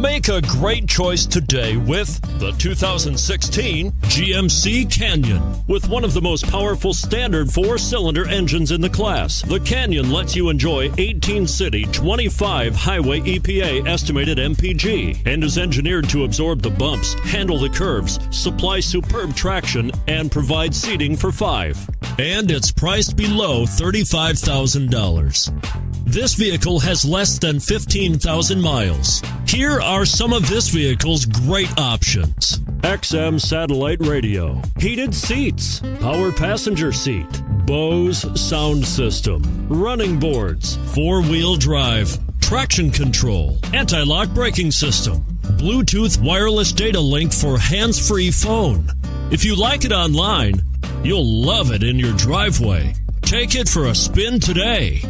Make a great choice today with the 2016 GMC Canyon. With one of the most powerful standard 4-cylinder engines in the class, the Canyon lets you enjoy 18 city, 25 highway EPA estimated MPG, and is engineered to absorb the bumps, handle the curves, supply superb traction, and provide seating for 5. And it's priced below $35,000. This vehicle has less than 15,000 miles. Here are some of this vehicle's great options: XM satellite radio, heated seats, power passenger seat, Bose sound system, running boards, 4-wheel drive, traction control, anti-lock braking system, Bluetooth wireless data link for hands-free phone. If you like it online, you'll love it in your driveway. Take it for a spin today.